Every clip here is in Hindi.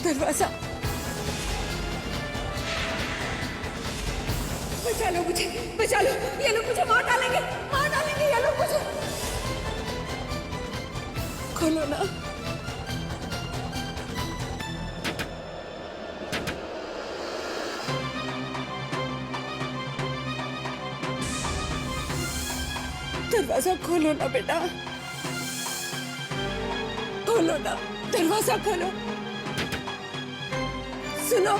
दरवाजा बचा लो मुझे, बचा लो। ये लोग मुझे मार डालेंगे ये लोग मुझे। खोलो ना। दरवाजा खोलो ना बेटा, खोलो ना, दरवाजा खोलो। सुनो,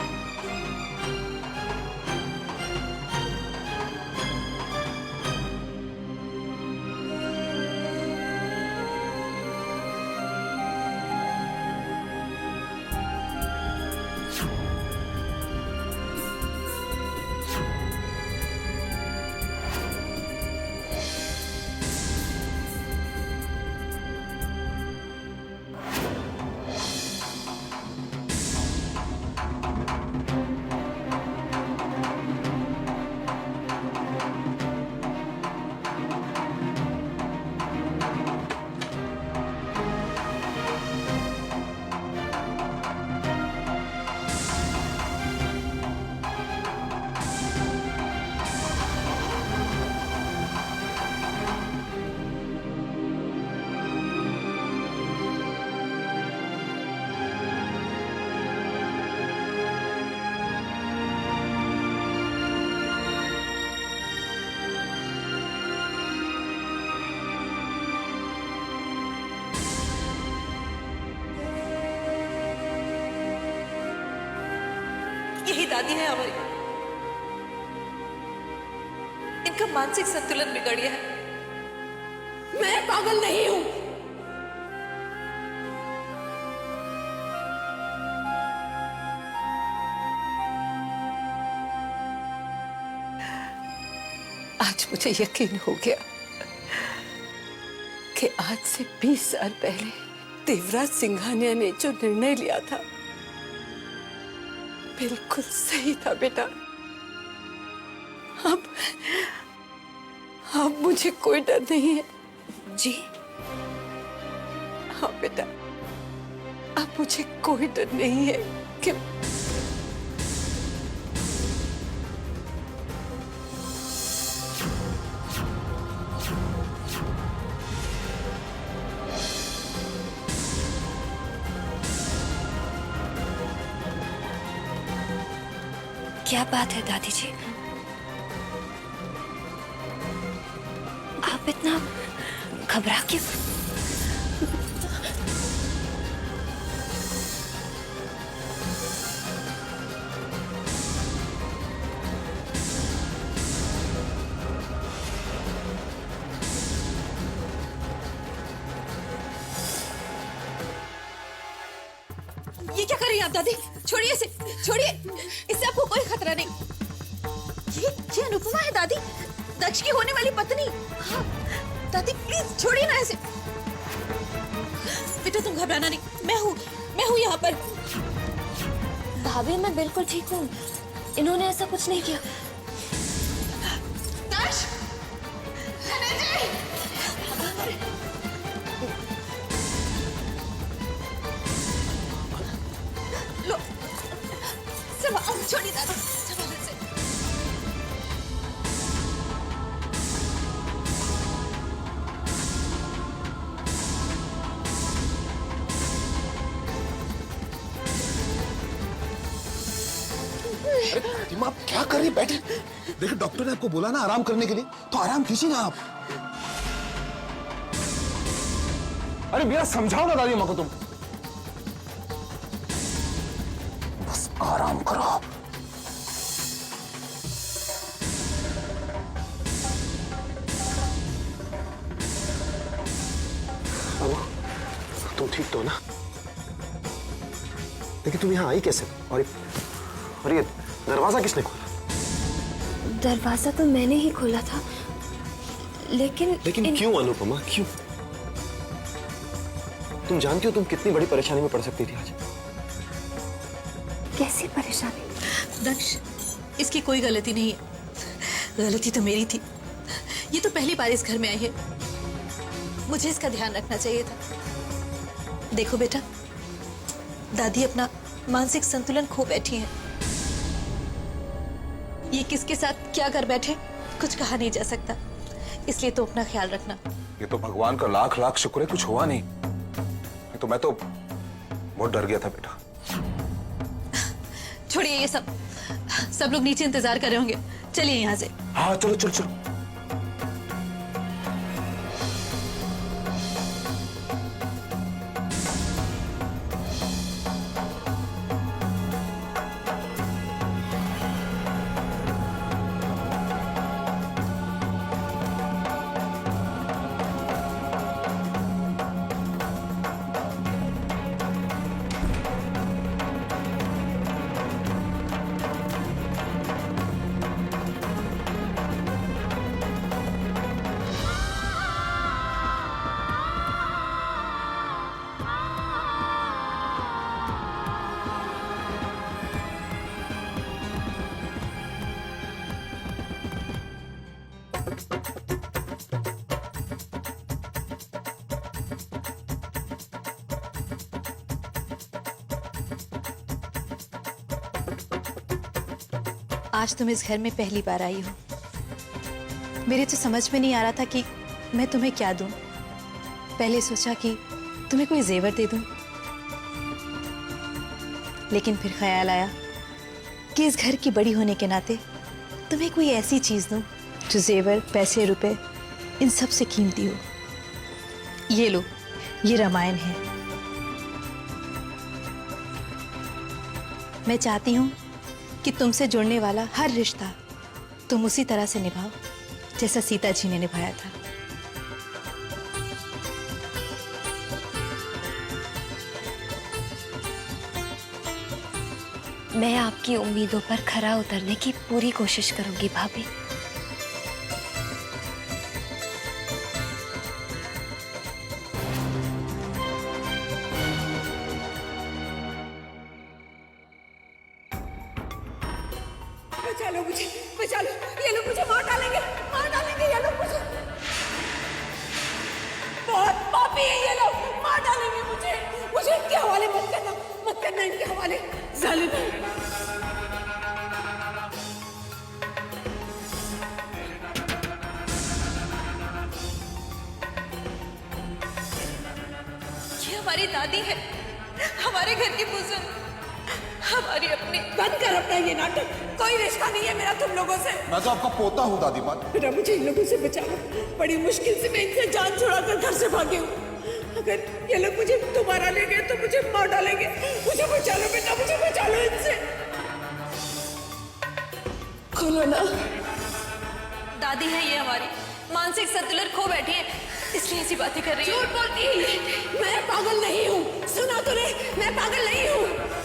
यही दादी है हमारी। इनका मानसिक संतुलन बिगड़ गया है। मैं पागल नहीं हूं। आज मुझे यकीन हो गया कि आज से 20 साल पहले देवराज सिंघानिया ने जो निर्णय लिया था बिल्कुल सही था बेटा। अब मुझे कोई डर नहीं है। जी हाँ बेटा, अब मुझे कोई डर नहीं है कि क्या बात है दादी जी, आप इतना घबरा क्यों? ये क्या कर रही हैं आप दादी? छोड़िए इसे, छोड़िए। इससे आपको कोई खतरा नहीं। ये अनुपमा है दादी, दक्ष की होने वाली पत्नी। हाँ दादी प्लीज छोड़िए ना इसे। बेटा तुम घबराना नहीं, मैं हूँ यहाँ पर। भाभी मैं बिल्कुल ठीक हूँ, इन्होंने ऐसा कुछ नहीं किया। दक्ष, लो, छोड़िए दादी, संभालो इसे। प्रतिमा आप क्या कर रही? बैठे। देखिए डॉक्टर ने आपको बोला ना आराम करने के लिए, तो आराम कीजिए ना आप। अरे मेरा समझाओ ना दादी माँ को तुम। बस आराम करो आप। तुम ठीक तो हो ना? लेकिन तुम यहाँ आई कैसे? और ये दरवाजा किसने खोला? दरवाजा तो मैंने ही खोला था, लेकिन क्यों अनुपमा, क्यों? तुम जानती हो तुम कितनी बड़ी परेशानी में पड़ सकती थी आज। कैसी परेशानी? दक्ष, इसकी कोई गलती नहीं है, गलती तो मेरी थी। ये तो पहली बार इस घर में आई है, मुझे इसका ध्यान रखना चाहिए था। देखो बेटा, दादी अपना मानसिक संतुलन खो बैठी हैं। ये किसके साथ क्या कर बैठे कुछ कहा नहीं जा सकता, इसलिए तो अपना ख्याल रखना। ये तो भगवान का लाख लाख शुक्र है कुछ हुआ नहीं, नहीं तो मैं तो बहुत डर गया था बेटा। छोड़िए ये सब लोग नीचे इंतजार कर रहे होंगे, चलिए यहाँ से। हाँ चलो चलो चलो। आज तुम इस घर में पहली बार आई हो। मेरे तो समझ में नहीं आ रहा था कि मैं तुम्हें क्या दूं। पहले सोचा कि तुम्हें कोई जेवर दे दूं, लेकिन फिर ख्याल आया कि इस घर की बड़ी होने के नाते तुम्हें कोई ऐसी चीज दूं जो जेवर, पैसे, रुपए इन सब से कीमती हो। ये लो, ये रामायण है। मैं चाहती हूं कि तुमसे जुड़ने वाला हर रिश्ता तुम उसी तरह से निभाओ जैसा सीता जी ने निभाया था। मैं आपकी उम्मीदों पर खरा उतरने की पूरी कोशिश करूंगी भाभी। बचा लो मुझे, बचा लो, ये लोग मुझे मार डालेंगे, ये लोग मुझे। बहुत पापी है ये लोग, मार डालेंगे मुझे इनके हवाले मत करना इनके हवाले, जालिम है। ये हमारी दादी है, हमारे घर की बुजुर्ग, हमारी अपनी। बंद कर अपना ये नाटक, कोई रिश्ता नहीं है मेरा तुम लोगों से। मैं तो आपका पोता हूँ दादी माँ। बेटा मुझे इन लोगों से बचा लो, बड़ी मुश्किल से मैं इनसे जान छुड़ाकर घर से भागी हूँ। अगर ये लोग मुझे दोबारा ले गए तो मुझे मार डालेंगे। मुझे बचा लो बेटा, मुझे बचा लो इनसे। खोलो ना। दादी है ये हमारी, मानसिक संतुलन खो बैठी है, इसलिए ऐसी बातें कर रही है। झूठ बोलती है, मैं पागल नहीं हूँ। सुना तूने, मैं पागल नहीं हूँ।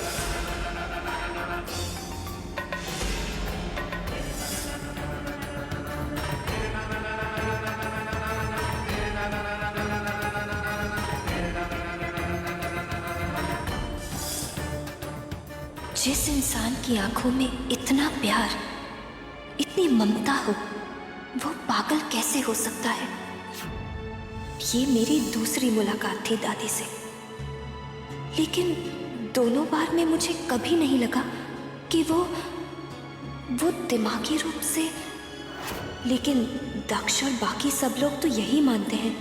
जिस इंसान की आंखों में इतना प्यार, इतनी ममता हो, वो पागल कैसे हो सकता है? ये मेरी दूसरी मुलाकात थी दादी से, लेकिन दोनों बार में मुझे कभी नहीं लगा कि वो दिमागी रूप से। लेकिन दक्ष और बाकी सब लोग तो यही मानते हैं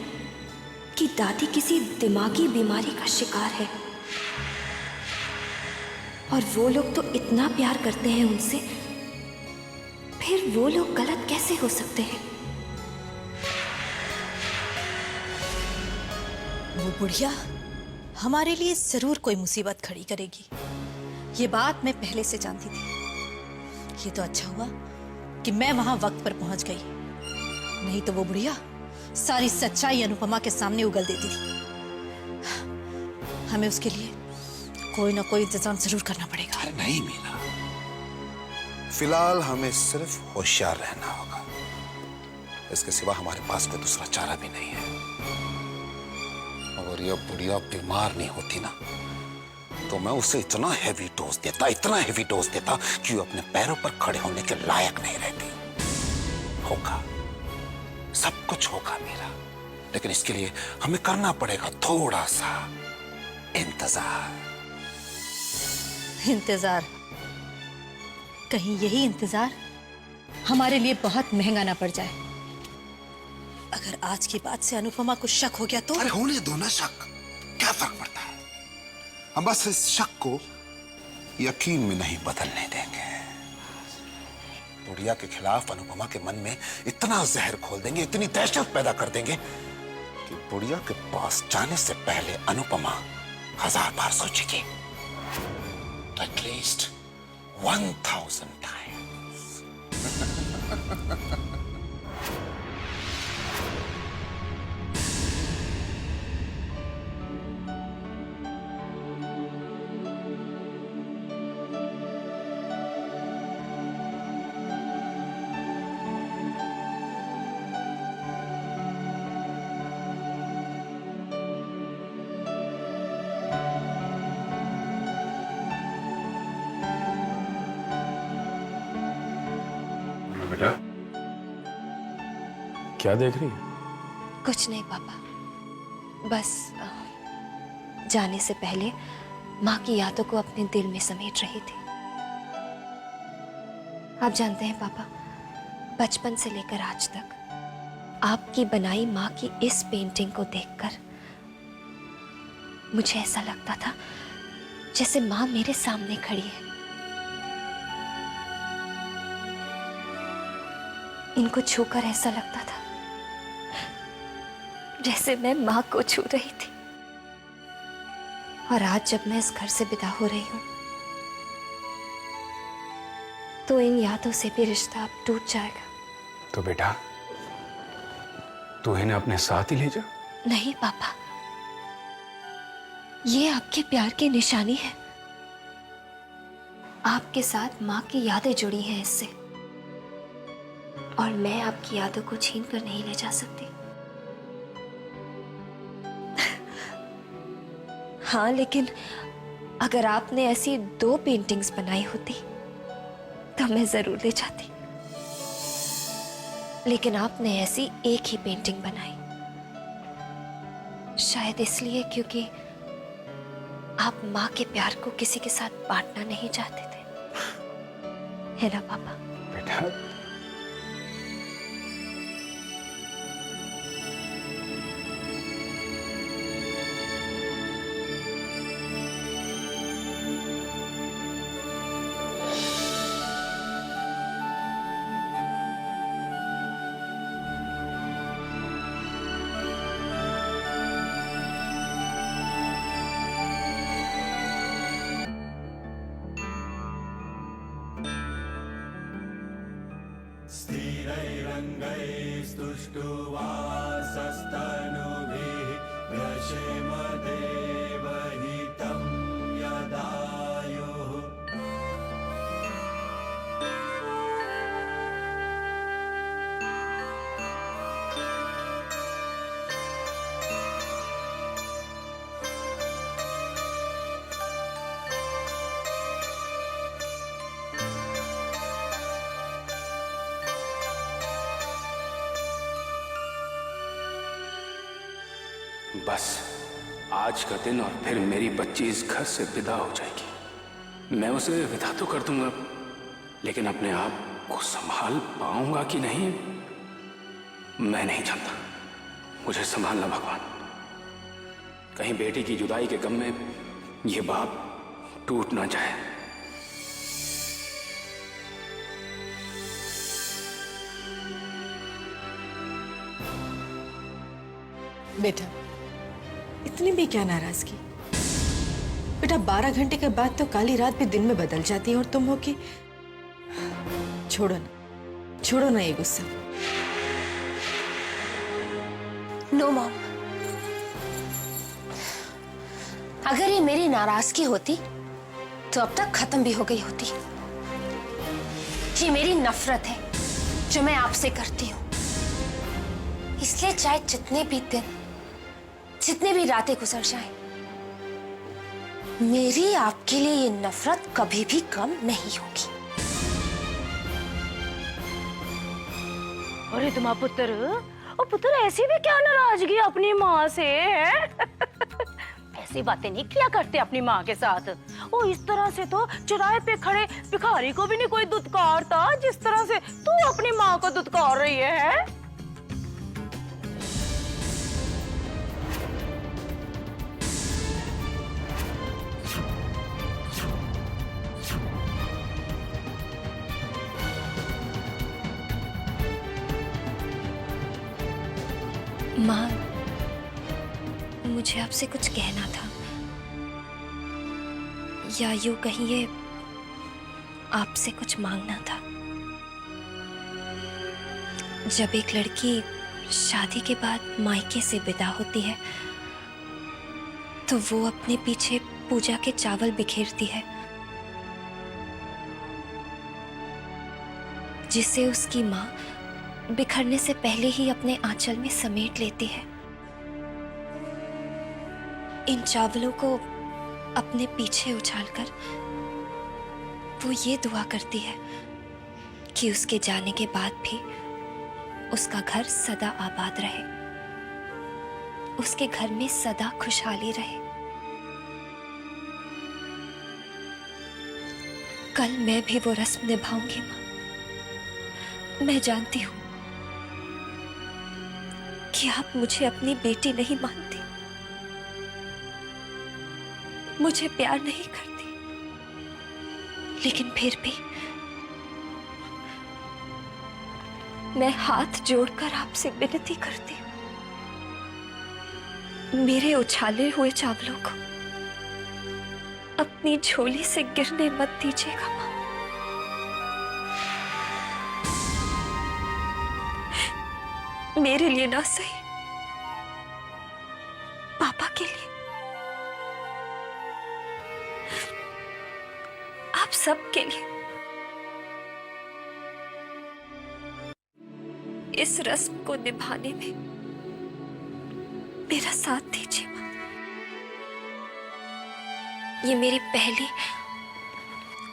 कि दादी किसी दिमागी बीमारी का शिकार है, और वो लोग तो इतना प्यार करते हैं उनसे, फिर वो लोग गलत कैसे हो सकते हैं? वो बुढ़िया हमारे लिए जरूर कोई मुसीबत खड़ी करेगी, ये बात मैं पहले से जानती थी। ये तो अच्छा हुआ कि मैं वहां वक्त पर पहुंच गई, नहीं तो वो बुढ़िया सारी सच्चाई अनुपमा के सामने उगल देती थी। हमें उसके लिए कोई ना कोई इंतजाम जरूर करना पड़ेगा। अरे नहीं मीना, फिलहाल हमें सिर्फ होशियार रहना होगा, इसके सिवा हमारे पास कोई दूसरा चारा भी नहीं है। अगर ये बुढ़िया बीमार नहीं होती ना, तो मैं उसे इतना हेवी डोज देता कि वो अपने पैरों पर खड़े होने के लायक नहीं रहती। होगा, सब कुछ होगा मेरा, लेकिन इसके लिए हमें करना पड़ेगा थोड़ा सा इंतजार। इंतजार, कहीं यही इंतजार हमारे लिए बहुत महंगा ना पड़ जाए। अगर आज की बात से अनुपमा को शक हो गया तो? अरे होने दो ना शक, क्या फर्क पड़ता है। हम बस इस शक को यकीन में नहीं बदलने देंगे। बुढ़िया के खिलाफ अनुपमा के मन में इतना जहर खोल देंगे, इतनी दहशत पैदा कर देंगे कि बुढ़िया के पास जाने से पहले अनुपमा 1000 बार सोचेगी, एटलीस्ट 1000 टाइम्स। बेटा, क्या देख रही है? कुछ नहीं पापा, बस जाने से पहले माँ की यादों को अपने दिल में समेट रही थी। आप जानते हैं पापा, बचपन से लेकर आज तक आपकी बनाई माँ की इस पेंटिंग को देखकर मुझे ऐसा लगता था जैसे माँ मेरे सामने खड़ी है। इनको छूकर ऐसा लगता था जैसे मैं माँ को छू रही थी। और आज जब मैं इस घर से विदा हो रही हूं तो इन यादों से भी रिश्ता अब टूट जाएगा। तो बेटा, तू इन्हें अपने साथ ही ले जा। नहीं पापा, ये आपके प्यार की निशानी है। आपके साथ माँ की यादें जुड़ी हैं इससे, और मैं आपकी यादों को छीन कर नहीं ले जा सकती। हाँ, लेकिन अगर आपने ऐसी 2 पेंटिंग्स बनाई होती तो मैं जरूर ले जाती। लेकिन आपने ऐसी एक ही पेंटिंग बनाई, शायद इसलिए क्योंकि आप माँ के प्यार को किसी के साथ बांटना नहीं चाहते थे, है ना पापा? बेटा, स्थिरैरङ्गैस्तुष्टुवासस्तनुभिः व्यशेमदेवहितं यदायुः। बस आज का दिन और फिर मेरी बच्ची इस घर से विदा हो जाएगी। मैं उसे विदा तो कर दूंगा, लेकिन अपने आप को संभाल पाऊंगा कि नहीं मैं नहीं जानता। मुझे संभालना भगवान, कहीं बेटी की जुदाई के गम में ये बाप टूट ना जाए। बेटा, इतनी भी क्या नाराजगी? बेटा, 12 घंटे के बाद तो काली रात भी दिन में बदल जाती है और तुम हो कि छोड़ो ना ये गुस्सा। नो मॉम, अगर ये मेरी नाराजगी होती तो अब तक खत्म भी हो गई होती। ये मेरी नफरत है जो मैं आपसे करती हूँ, इसलिए चाहे जितने भी दिन, जितने भी रातें गुजर जाएं, मेरी आपके लिए ये नफरत कभी भी कम नहीं होगी। अरे तुम्हारा पुत्र, ओ पुत्र, ऐसी भी क्या नाराजगी अपनी माँ से है? ऐसी बातें नहीं किया करते अपनी माँ के साथ। वो इस तरह से तो चौराहे पे खड़े भिखारी को भी नहीं कोई दुत्कारता जिस तरह से तू अपनी माँ को दुत्कार रही है। माँ, मुझे आपसे कुछ कहना था, या यूं कहिए आपसे कुछ मांगना था। जब एक लड़की शादी के बाद मायके से विदा होती है तो वो अपने पीछे पूजा के चावल बिखेरती है, जिसे उसकी माँ बिखरने से पहले ही अपने आंचल में समेट लेती है। इन चावलों को अपने पीछे उछालकर वो ये दुआ करती है कि उसके जाने के बाद भी उसका घर सदा आबाद रहे, उसके घर में सदा खुशहाली रहे। कल मैं भी वो रस्म निभाऊंगी माँ। मैं जानती हूं कि आप मुझे अपनी बेटी नहीं मानती, मुझे प्यार नहीं करती, लेकिन फिर भी मैं हाथ जोड़कर आपसे विनती करती हूं, मेरे उछाले हुए चावलों को अपनी झोली से गिरने मत दीजिएगा मां। मेरे लिए ना सही, पापा के लिए, आप सब के लिए इस रस्म को निभाने में मेरा साथ दीजिए मां। ये मेरी पहली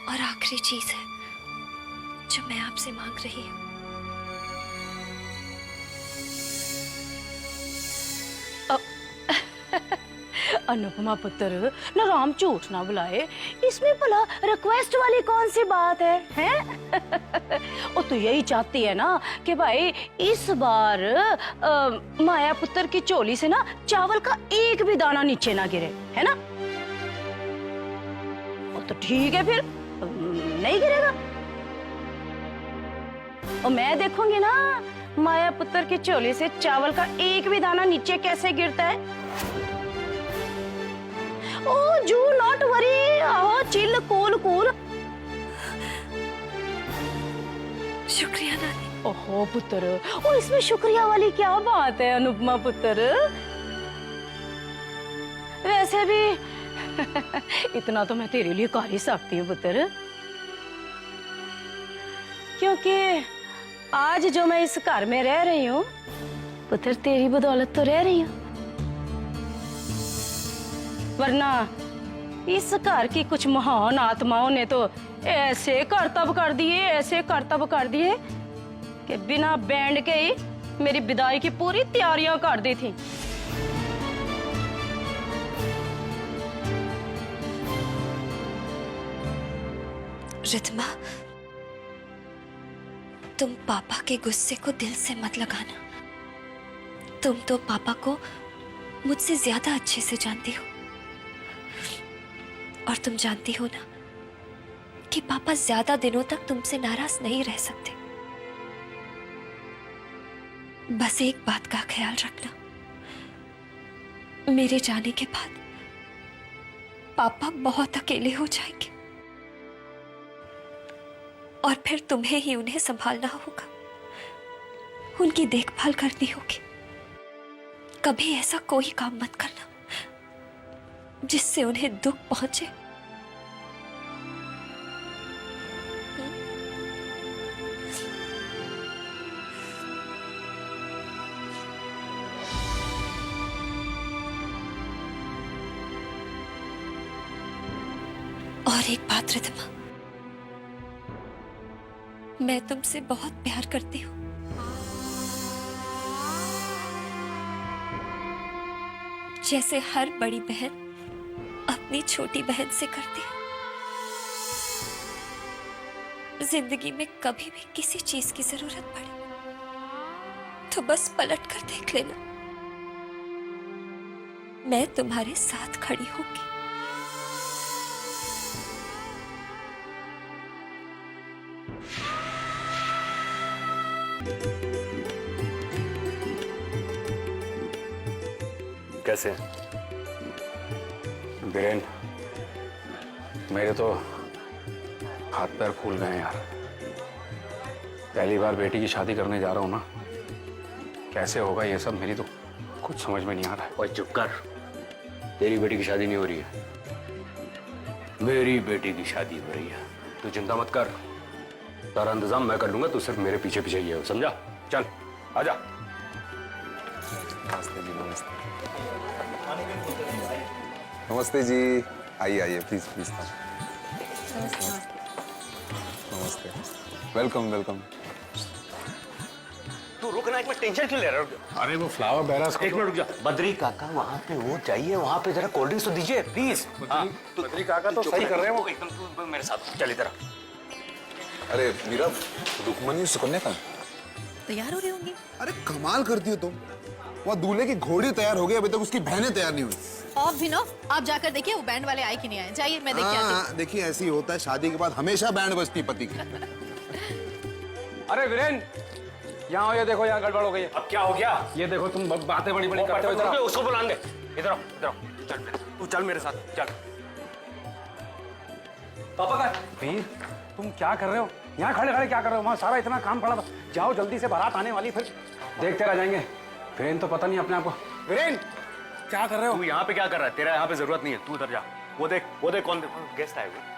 और आखिरी चीज है जो मैं आपसे मांग रही हूं। अनुपमा पुत्र, ना राम झूठ ना बुलाए, इसमें भला रिक्वेस्ट वाली कौन सी बात है, हैं? और तू यही चाहती है ना कि भाई इस बार माया पुत्र की चोली से ना चावल का एक भी दाना नीचे ना गिरे, है ना? और तो ठीक है, फिर नहीं गिरेगा। और मैं देखूंगी ना माया पुत्र की चोली से चावल का एक भी दाना नीचे कैसे गिरता है। Oh, do not worry. Oh, chill, cool, cool. शुक्रिया नानी। ओहो पुत्र, ओ इसमें शुक्रिया वाली क्या बात है अनुपमा पुत्र? वैसे भी इतना तो मैं तेरे लिए कर ही सकती हूँ पुत्र, क्योंकि आज जो मैं इस घर में रह रही हूँ पुत्र तेरी बदौलत तो रह रही हूँ, वरना इस घर की कुछ महान आत्माओं ने तो ऐसे करतब कर दिए, ऐसे करतब कर दिए कि बिना बैंड के ही मेरी विदाई की पूरी तैयारियां कर दी थी। रिद्धिमा, तुम पापा के गुस्से को दिल से मत लगाना। तुम तो पापा को मुझसे ज्यादा अच्छे से जानती हो, और तुम जानती हो ना कि पापा ज्यादा दिनों तक तुमसे नाराज नहीं रह सकते। बस एक बात का ख्याल रखना, मेरे जाने के बाद पापा बहुत अकेले हो जाएंगे और फिर तुम्हें ही उन्हें संभालना होगा, उनकी देखभाल करनी होगी। कभी ऐसा कोई काम मत करना जिससे उन्हें दुख पहुंचे। और एक बात रिद्धिमा, मैं तुमसे बहुत प्यार करती हूँ। जैसे हर बड़ी बहन अपनी छोटी बहन से करते हैं। जिंदगी में कभी भी किसी चीज की जरूरत पड़े तो बस पलट कर देख लेना, मैं तुम्हारे साथ खड़ी होंगी। कैसे बीरेन, मेरे तो हाथ पैर फूल गए यार। पहली बार बेटी की शादी करने जा रहा हूं ना, कैसे होगा ये सब मेरी तो कुछ समझ में नहीं आ रहा है। और चुप कर, तेरी बेटी की शादी नहीं हो रही है, मेरी बेटी की शादी हो रही है। तू चिंता मत कर, सारा इंतजाम मैं कर लूंगा, तू सिर्फ मेरे पीछे पीछे ही है, समझा? चल आजा। नमस्ते जी, नमस्ते। नमस्ते जी, आइए आइए, प्लीज प्लीज। नमस्ते, वेलकम वेलकम। तू रुकना, एक मिनट, टेंशन क्यों ले रहा है? अरे वो फ्लावर बैरस, एक मिनट रुक जा। बद्री काका वहाँ पे वो चाहिए, वहाँ पे जरा कोल्ड ड्रिंक्स तो दीजिए प्लीज। बद्री काका तो सही कर रहे हैं वो। एकदम तू मेरे साथ चल इधर। अरे मीरा, रुक्मणी सुकन्या का तैयार हो रही होंगी। अरे कमाल करती हो तुम। वहाँ दूल्हे की घोड़ी तैयार हो गई, अभी तक उसकी बहनें तैयार नहीं हुई। और भी नो, आप जाकर देखिए वो बैंड वाले आए कि नहीं आए। जाइए, मैं देख के आती हूँ। हाँ, देखिए ऐसे ही होता है, शादी के बाद हमेशा बैंड बजती है पति की। अरे वीरेन, यहाँ हो, ये देखो यहाँ गड़बड़ हो गई है। अब क्या हो गया? ये देखो तुम बातें बड़ी बड़ी करते हो। इधर आओ। उसको बुला दे, इधर आओ, इधर आओ, चल तू चल मेरे साथ, चल। पापा का वीर, तुम क्या कर रहे हो यहाँ खड़े खड़े? क्या कर रहे हो? वहाँ सारा इतना काम पड़ा था। जाओ जल्दी से, बारात आने वाली, फिर देखते रह जाएंगे। वीरेन तो पता नहीं अपने आप को। वीरेन क्या कर रहे हो? तू यहाँ पे क्या कर रहा है? तेरा यहाँ पे जरूरत नहीं है, तू उधर जा। वो देख कौन गेस्ट आए हुए।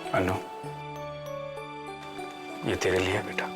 अनु, ये तेरे लिए बेटा।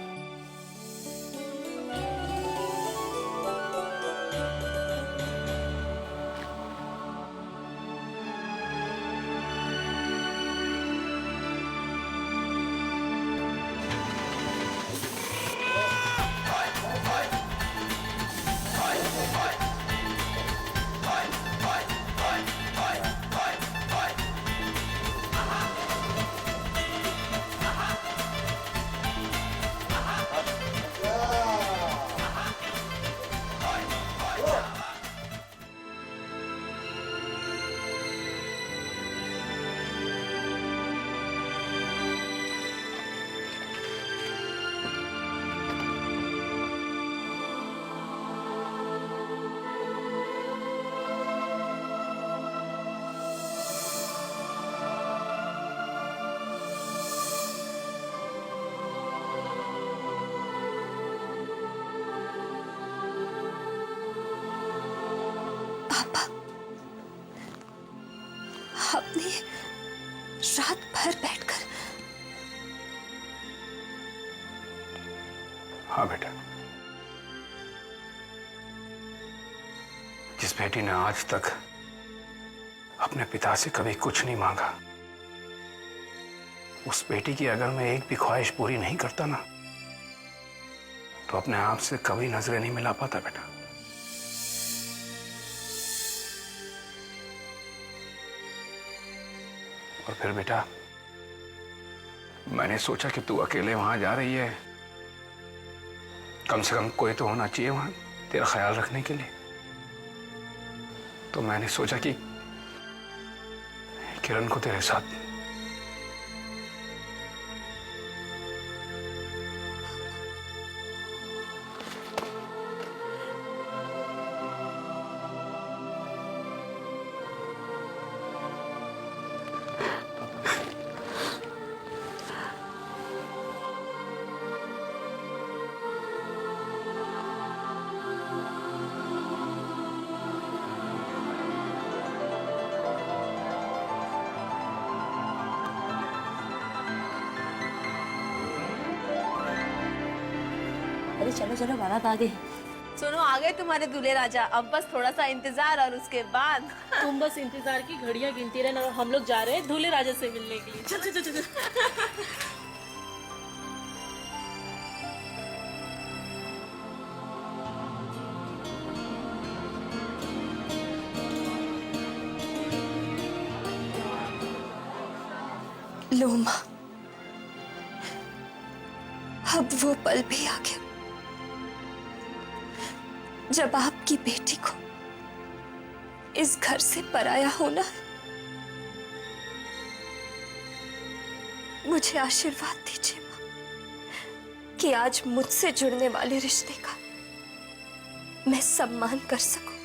आपने रात भर बैठकर। हाँ बेटा, जिस बेटी ने आज तक अपने पिता से कभी कुछ नहीं मांगा, उस बेटी की अगर मैं एक भी ख्वाहिश पूरी नहीं करता ना, तो अपने आप से कभी नजरें नहीं मिला पाता बेटा। और फिर बेटा मैंने सोचा कि तू अकेले वहां जा रही है, कम से कम कोई तो होना चाहिए वहां तेरा ख्याल रखने के लिए। तो मैंने सोचा कि किरण को तेरे साथ अरे चलो चलो बारात आ गई। सुनो, आ गए तुम्हारे दूल्हे राजा। अब बस थोड़ा सा इंतजार और उसके बाद तुम बस इंतजार की घड़ियां गिनती रहना और हम लोग जा रहे हैं दूल्हे राजा से मिलने के लिए। चल चल चल चल। लो माँ, अब वो पल भी आ गया जब आपकी बेटी को इस घर से पराया होना है। मुझे आशीर्वाद दीजिए माँ कि आज मुझसे जुड़ने वाले रिश्ते का मैं सम्मान कर सकूं।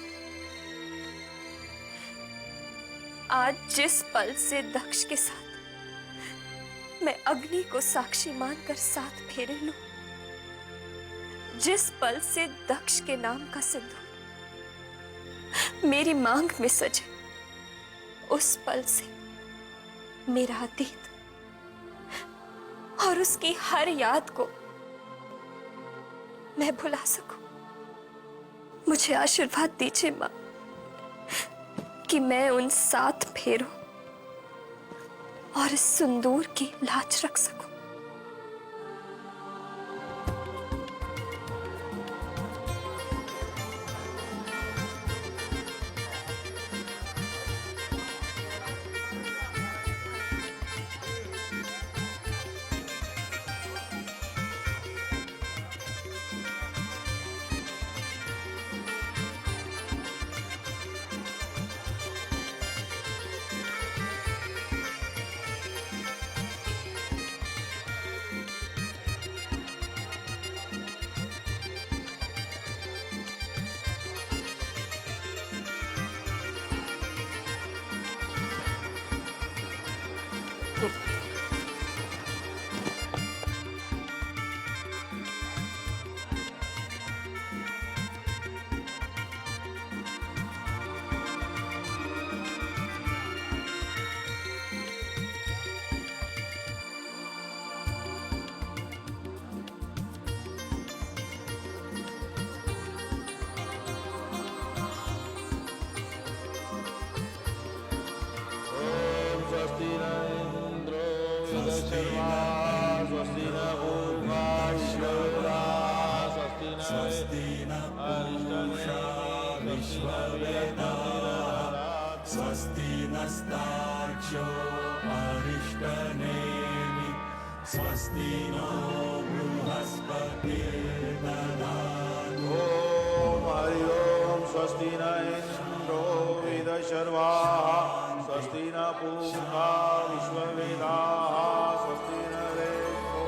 आज जिस पल से दक्ष के साथ मैं अग्नि को साक्षी मानकर साथ फेरे लूं, जिस पल से दक्ष के नाम का सिंदूर मेरी मांग में सजे, उस पल से मेरा अतीत और उसकी हर याद को मैं भुला सकूं। मुझे आशीर्वाद दीजिए मां कि मैं उन 7 फेरों और इस सिंदूर की लाज रख सकूं। स्वस्ति नस्तार्क्ष्यो अरिष्टनेमि स्वस्ति नो बृहस्पतिर्दधातु। ओम हरि ओम। स्वस्ति न इंद्रो वेदशर्वाः स्वस्ति न पूषा विश्ववेदाः स्वस्ति न रेतो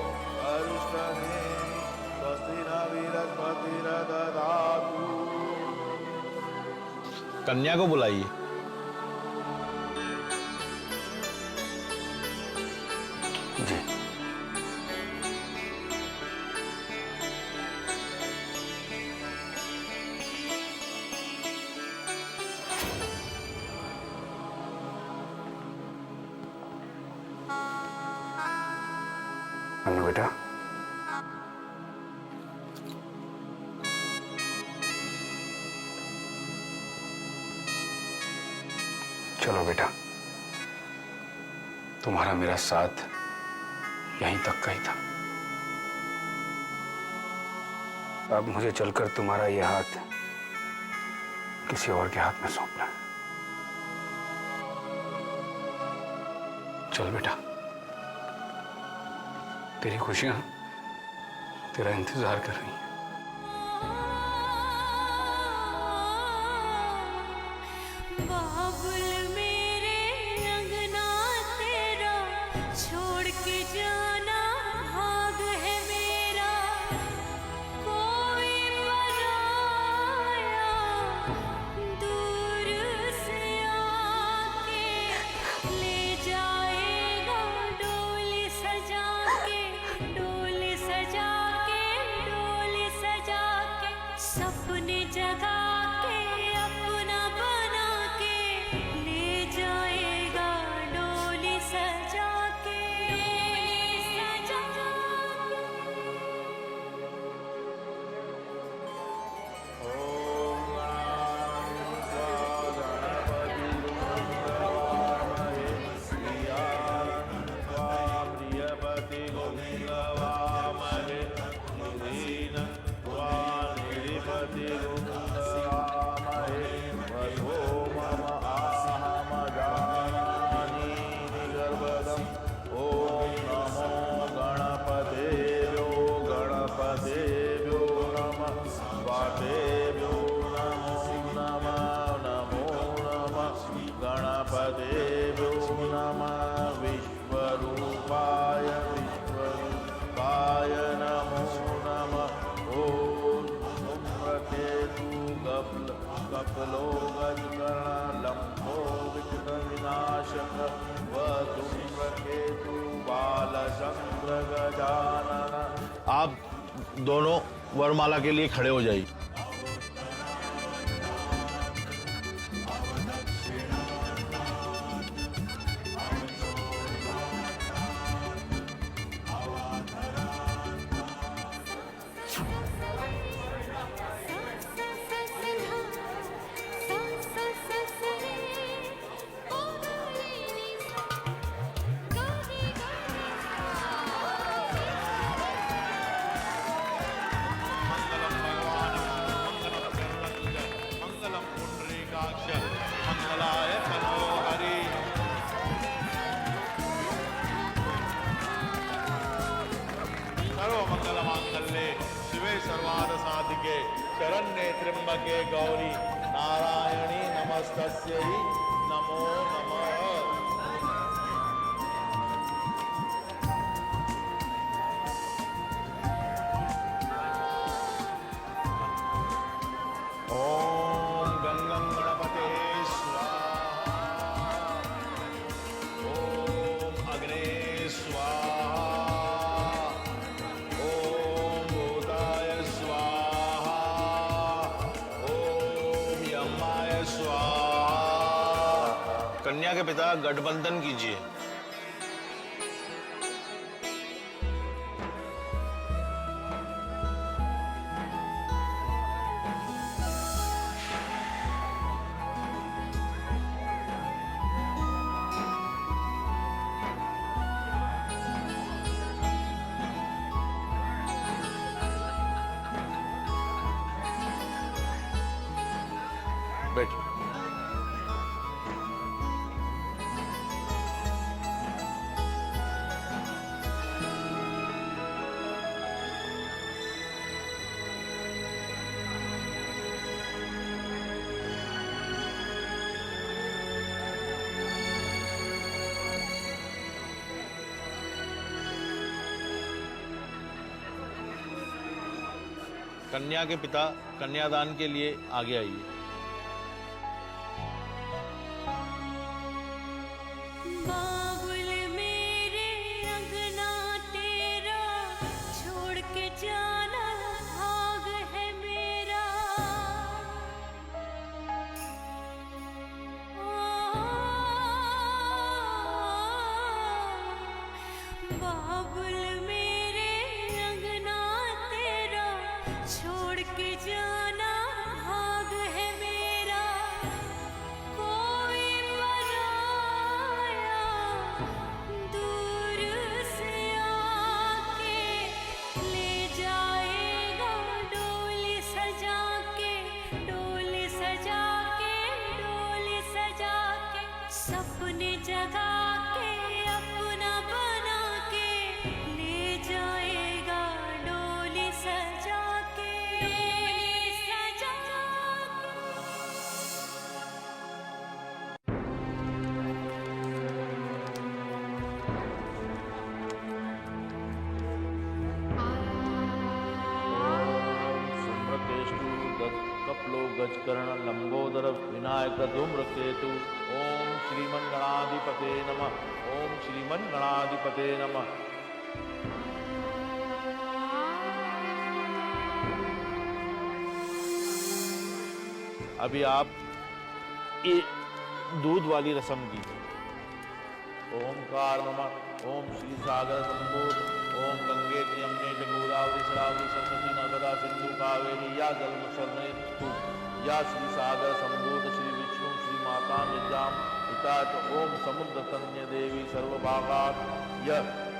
अरिष्टनेमि स्वस्ति न बृहस्पतिर्दधातु। कन्या को बुलाइए। जी। अनु बेटा, चलो बेटा, तुम्हारा मेरा साथ यहीं तक का ही था। अब मुझे चलकर तुम्हारा यह हाथ किसी और के हाथ में सौंपना है। चल बेटा, तेरी खुशियां तेरा इंतजार कर रही हैं। बाबुल मेरे अंगना तेरा छोड़ के जाना भाग है मेरा, कोई पराया दूर से आके ले जाएगा डोली सजा के, डोली सजा के, डोली सजा के, सपने जगा के अपना बना के ले जाएगा डोली सजा के, सजा प्रियपति गुंगवामहे निधीन निधिपति गुंगवामहे वधो मम आहम जानानि निगर्भदम्। ॐ नमो गणपतेभ्यो गणपतेभ्यो नमः स्वाहेभ्यो नमो नमः नमो नमः गणपतेभ्यो नमः विश्वरूपाय विश्वरूपाय नमो नमः। ॐ धूम्रकेतु कपिलो गजकर्णलम्भो विघ्नविनाशक धूम्रकेतु बालचंद्र गजानन। आप दोनों वरमाला के लिए खड़े हो जाइए। मंगलम पुंडरीकाक्ष मंगलाय मनोहरि। सर्वमंगलमांगल्ये शिवे सर्वार्थ साधिके शरण्ये त्र्यंबके गौरी नारायणी नमस्तस्यै नमो नमः। ओम गंगम गणपते स्वाहा। ओम अग्ने स्वाहा। ओम भूताय स्वाहा। ओम यमाय स्वाहा। कन्या के पिता गठबंधन कीजिए। बैठिए। कन्या के पिता कन्यादान के लिए आगे आइए। बाबुल मेरे अंगना तेरा छोड़ के जाना भाग है मेरा, बाबुल मेरे अंगना तेरा छोड़ के जाना भाग है मेरा, कोई पराया दूर से आके ले जाएगा डोली सजा के, डोली सजा के, डोली सजा के, सपने जगा के गजकर्ण लंबोदर विनायक धूम्रकेतु। ओम श्रीमन्गणाधिपते नमः। ओम श्रीमन्गणाधिपते नमः। अभी आप ये दूध वाली रस्म कीजिए। ओमकार नमः। ओम श्री सागर संभूत। ओम गंगे यमुने च गोदावरी सरस्वती सरस्वती नर्मदा सिंधु कावेरी या जन्म शरणेतु या श्री सागर संभूत श्री विष्णु श्री माता निजाम पिता च। ओम समुद्र तन्य देवी सर्वभागात् य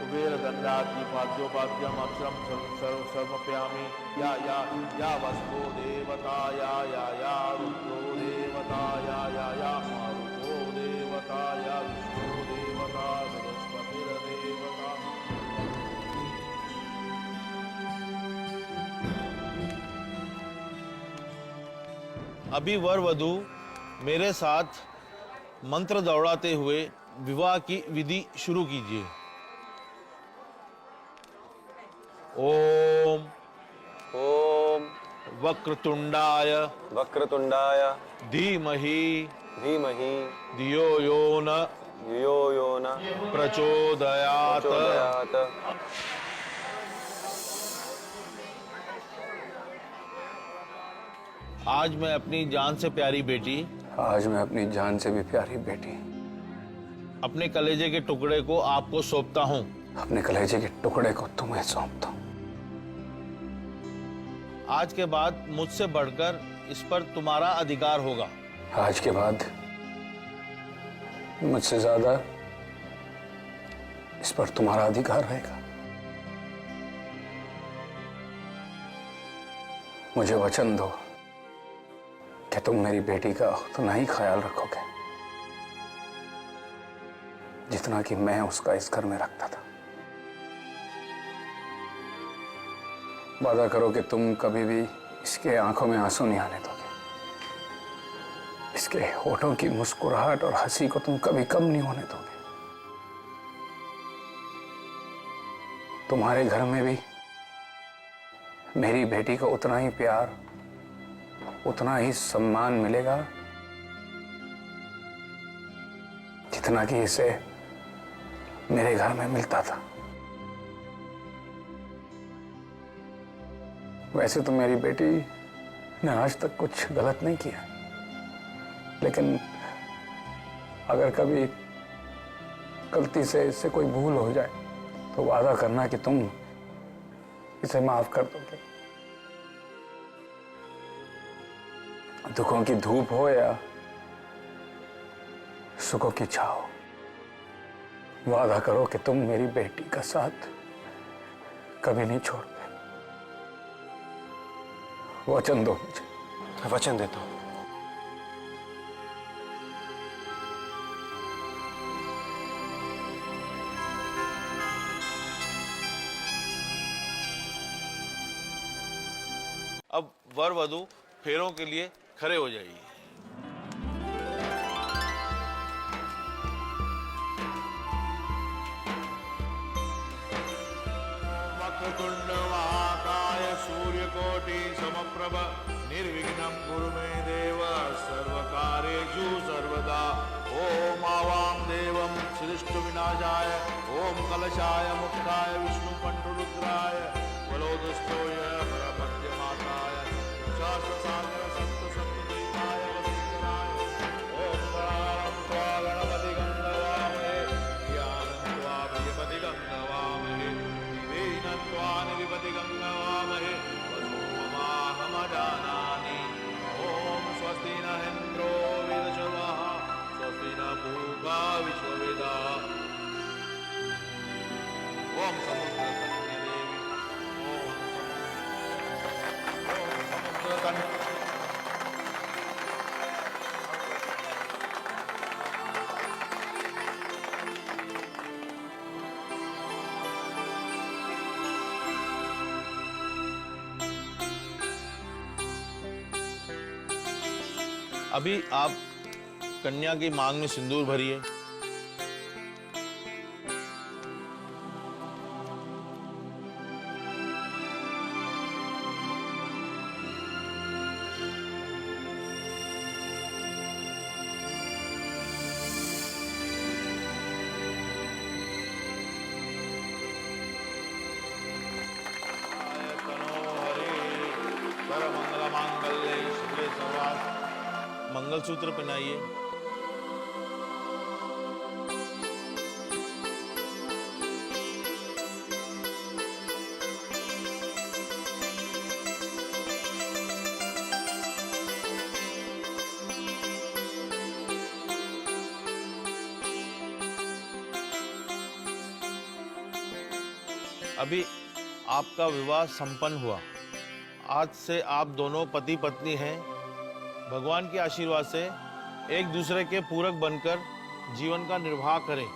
कुबेर दंडाति पाद्योपाद्यम अक्षरम सर्व सर्वप्यामि या वस्तु देवता या रुद्रो देवता या मारुतो देवता या विष्णु देवता बृहस्पतिर्देवता। अभी वर वधू मेरे साथ मंत्र दौड़ाते हुए विवाह की विधि शुरू कीजिए। ओम ओम वक्रतुंडाय धीमहि धियो यो न प्रचोदयात। आज मैं अपनी जान से प्यारी बेटी अपने कलेजे के टुकड़े को आपको सौंपता हूँ। अपने कलेजे के टुकड़े को तुम्हें सौंपता हूँ। आज के बाद मुझसे बढ़कर इस पर तुम्हारा अधिकार होगा। आज के बाद मुझसे ज्यादा इस पर तुम्हारा अधिकार रहेगा। मुझे वचन दो कि तुम मेरी बेटी का उतना ही ख्याल रखोगे जितना कि मैं उसका इस घर में रखता था। वादा करो कि तुम कभी भी इसके आंखों में आंसू नहीं आने दोगे। इसके होठों की मुस्कुराहट और हंसी को तुम कभी कम नहीं होने दोगे। तुम्हारे घर में भी मेरी बेटी को उतना ही प्यार, उतना ही सम्मान मिलेगा जितना कि इसे मेरे घर में मिलता था। वैसे तो मेरी बेटी ने आज तक कुछ गलत नहीं किया, लेकिन अगर कभी गलती से इससे कोई भूल हो जाए तो वादा करना कि तुम इसे माफ कर दोगे। दुखों की धूप हो या सुखों की छाव, वादा करो कि तुम मेरी बेटी का साथ कभी नहीं छोड़ते। वचन दो मुझे। वचन देता हूं। अब वर वधू फेरों के लिए खड़े हो जाइए। वक्रतुंड महाकाय सूर्यकोटि समप्रभ निर्विघ्नं कुरु मे देव सर्वकार्येषु सर्वदा। ओम आवां देवं सृष्टविनाशाय ओम कलशाय मुक्ताय विष्णुकण्ठरुद्राय वलोदस्थोय परमद्यमाताय शास्त्रसागर सप्तसप्तद्वीपाय वसिष्ठाय ओम गणानां गणपति गंधवामहे ज्ञानं त्वा विपति गंधवामहे विवेनं त्वा निविपति गंधवामहे वसुममाहमजानानि। ओम स्वस्ति न इन्द्रो वेदशर्वः स्वस्ति न पूर्वा विश्ववेदाः। ओम समुद्र अभी आप कन्या की मांग में सिंदूर भरिए। मंगलसूत्र पहनाइए। अभी आपका विवाह संपन्न हुआ। आज से आप दोनों पति पत्नी हैं। भगवान के आशीर्वाद से एक दूसरे के पूरक बनकर जीवन का निर्वाह करें।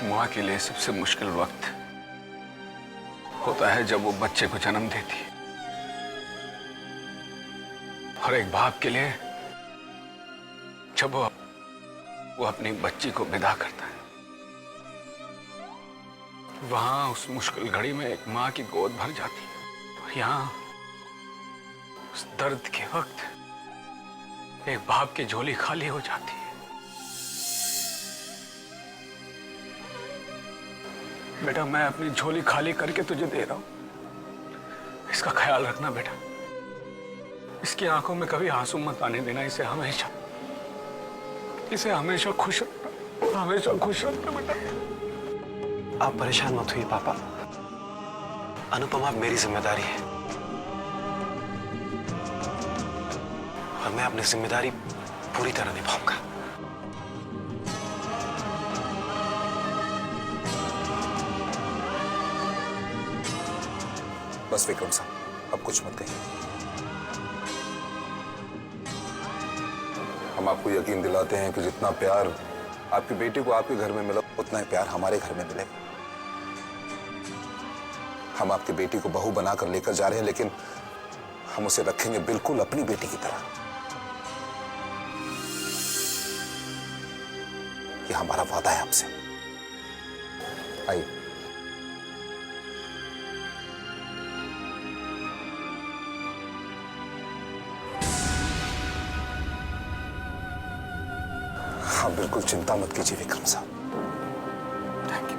माँ के लिए सबसे मुश्किल वक्त होता है जब वो बच्चे को जन्म देती है, और एक बाप के लिए जब वो अपनी बच्ची को विदा करता है। वहां उस मुश्किल घड़ी में एक माँ की गोद भर जाती है, और यहाँ उस दर्द के वक्त एक बाप की झोली खाली हो जाती है। बेटा, मैं अपनी झोली खाली करके तुझे दे रहा हूं, इसका ख्याल रखना बेटा। इसकी आंखों में कभी आंसू मत आने देना। इसे हमेशा खुश रखना, हमेशा खुश रखना बेटा। आप परेशान मत होइए पापा। अनुपमा मेरी जिम्मेदारी है, और मैं अपनी जिम्मेदारी पूरी तरह निभाऊंगा। बस विक्रम साहब, अब कुछ मत कहिए। हम आपको यकीन दिलाते हैं कि जितना प्यार आपकी बेटी को आपके घर में मिला, उतना ही प्यार हमारे घर में मिलेगा। हम आपकी बेटी को बहू बनाकर लेकर जा रहे हैं, लेकिन हम उसे रखेंगे बिल्कुल अपनी बेटी की तरह। ये हमारा वादा है आपसे। आइए। हाँ, बिल्कुल चिंता मत कीजिए विक्रम साहब। Thank you.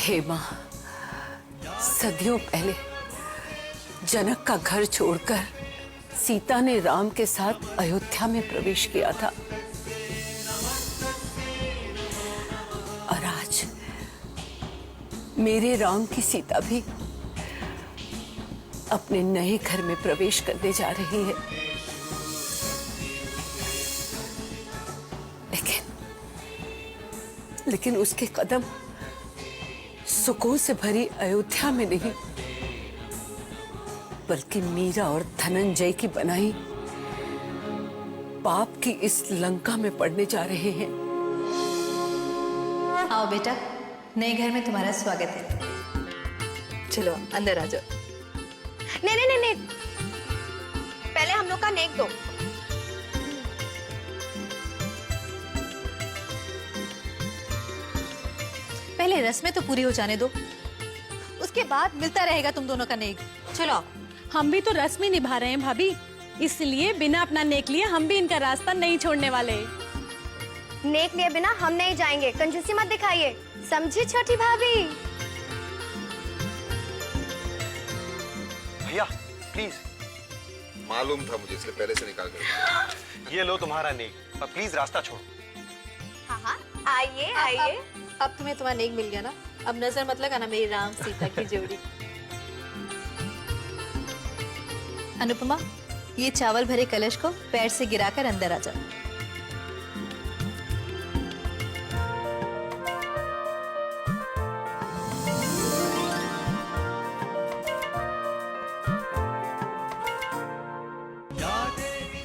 हे माँ, सदियों पहले जनक का घर छोड़कर सीता ने राम के साथ अयोध्या में प्रवेश किया था और आज मेरे राम की सीता भी अपने नए घर में प्रवेश करने जा रही है। लेकिन उसके कदम सुकून से भरी अयोध्या में नहीं, बल्कि मीरा और धनंजय की बनाई पाप की इस लंका में पड़ने जा रहे हैं। आओ बेटा, नए घर में तुम्हारा स्वागत है। चलो अंदर आ जाओ। नहीं नहीं नहीं नहीं, पहले हम लोग का नेक दो। पहले रस्में तो पूरी हो जाने दो, उसके बाद मिलता रहेगा तुम दोनों का नेक। चलो। हम भी तो रस्म ही निभा रहे हैं भाभी, इसलिए बिना अपना नेक लिए हम भी इनका रास्ता नहीं छोड़ने वाले। नेक लिए बिना हम नहीं जाएंगे, कंजूसी मत दिखाइए, समझी छोटी भाभी? भैया प्लीज। मालूम था मुझे, इसलिए पहले से निकाल कर। ये लो तुम्हारा नेक, पर प्लीज रास्ता छोड़ो। हाँ हाँ, आइए आइए। अब तुम्हें तुम्हारा नेक मिल गया ना, अब नजर मत लगाना मेरी राम सीता की जोड़ी। अनुपमा, ये चावल भरे कलश को पैर से गिराकर अंदर आ जाओ।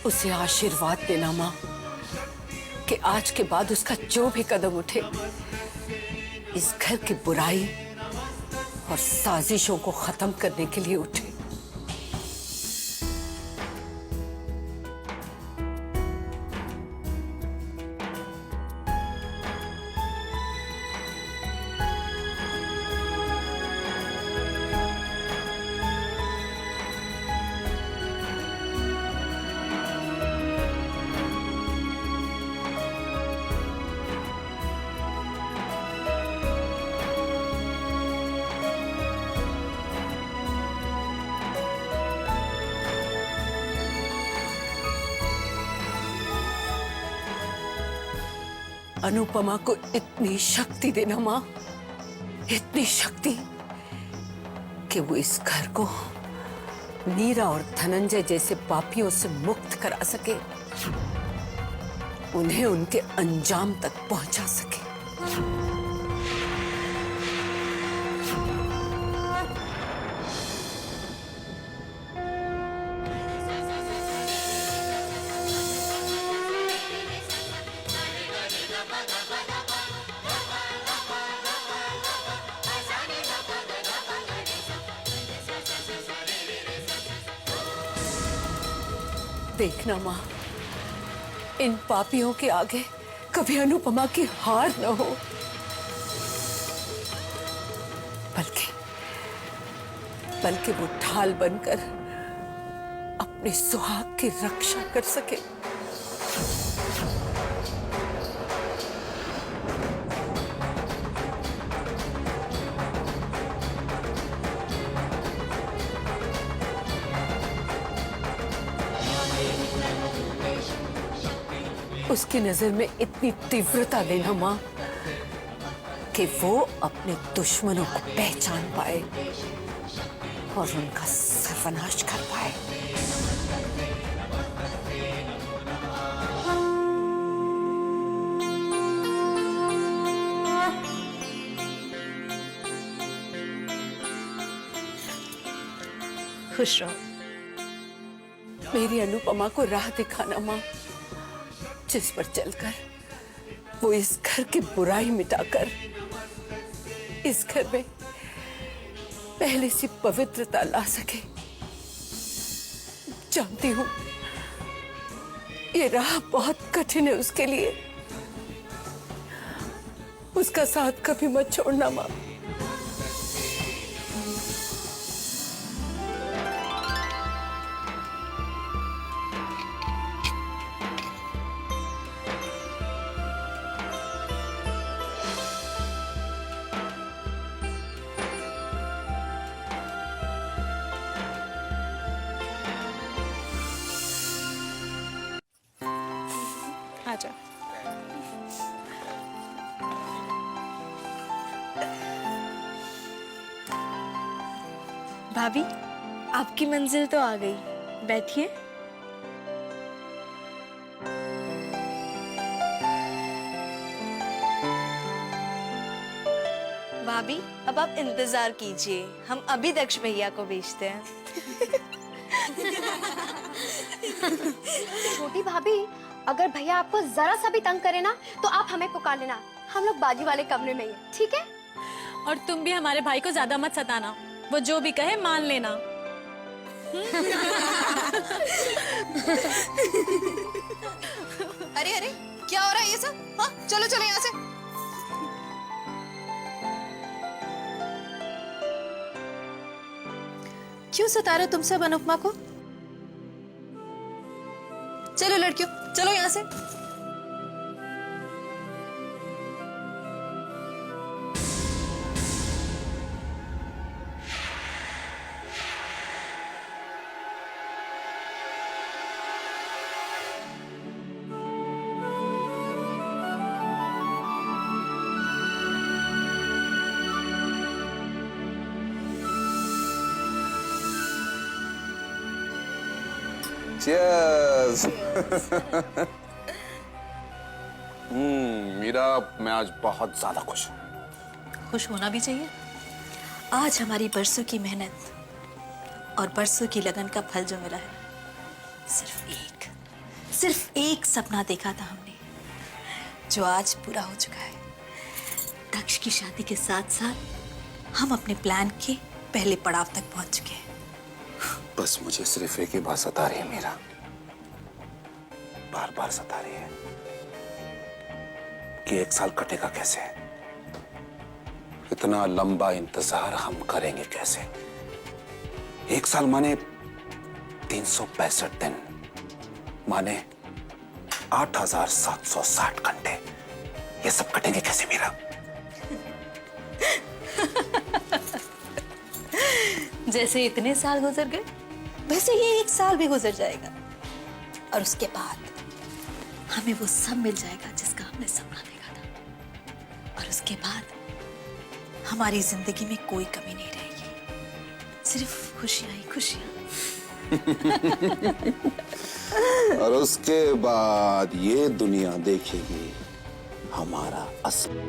उसे आशीर्वाद देना माँ कि आज के बाद उसका जो भी कदम उठे, इस घर की बुराई और साजिशों को खत्म करने के लिए उठे। अनुपमा को इतनी शक्ति देना माँ, इतनी शक्ति कि वो इस घर को मीरा और धनंजय जैसे पापियों से मुक्त करा सके, उन्हें उनके अंजाम तक पहुंचा सके। देखना माँ, इन पापियों के आगे कभी अनुपमा की हार न हो, बल्कि वो ढाल बनकर अपने सुहाग की रक्षा कर सके। उसकी नजर में इतनी तीव्रता देना माँ कि वो अपने दुश्मनों को पहचान पाए और उनका सर्वनाश कर पाए। खुश रहो। मेरी अनुपमा को राह दिखाना माँ, जिस पर चलकर वो इस घर की बुराई मिटाकर इस घर में पहले से पवित्रता ला सके। जानती हूँ ये राह बहुत कठिन है उसके लिए, उसका साथ कभी मत छोड़ना माँ। आजा। भाभी, आपकी मंजिल तो आ गई, बैठिए। भाभी, अब आप इंतजार कीजिए, हम अभी दक्ष भैया को भेजते हैं। छोटी भाभी, अगर भैया आपको जरा सा भी तंग करे ना तो आप हमें पुकार लेना, हम लोग बाजू वाले कमरे में ही हैं, ठीक है? और तुम भी हमारे भाई को ज्यादा मत सताना, वो जो भी कहे मान लेना। अरे अरे, क्या हो रहा है ये सब? हाँ, चलो चलो यहाँ से। क्यों सता रहे हो तुम सब अनुपमा को? चलो लड़कियों, चलो यहाँ से। Cheers! मीरा, मैं आज बहुत ज्यादा खुश हूँ। खुश होना भी चाहिए। आज हमारी बरसों की मेहनत और बरसों की लगन का फल जो मिला है, सिर्फ एक सपना देखा था हमने, जो आज पूरा हो चुका है। दक्ष की शादी के साथ साथ हम अपने प्लान के पहले पड़ाव तक पहुंच चुके हैं। बस मुझे सिर्फ एक ही बात सता रही है मीरा, बार बार सता रही है कि 1 साल कटेगा कैसे, इतना लंबा इंतजार हम करेंगे कैसे। 1 साल माने 365 दिन, माने 8760 घंटे, ये सब कटेंगे कैसे मीरा? जैसे इतने साल गुजर गए, वैसे ये 1 साल भी गुजर जाएगा, और उसके बाद हमें वो सब मिल जाएगा जिसका हमने सपना देखा था। और उसके बाद हमारी जिंदगी में कोई कमी नहीं रहेगी, सिर्फ खुशियां ही खुशियां। और उसके बाद ये दुनिया देखेगी हमारा असली।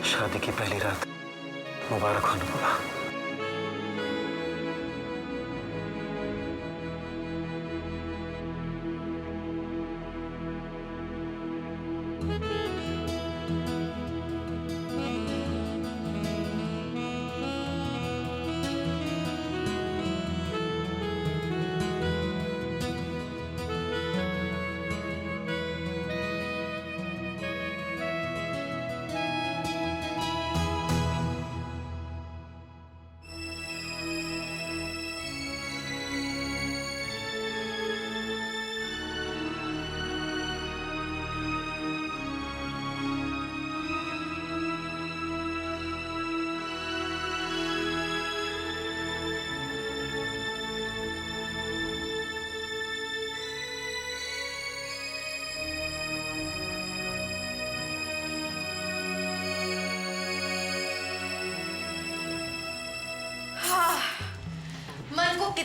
शादी की पहली रात मुबारक हो अनुपमा।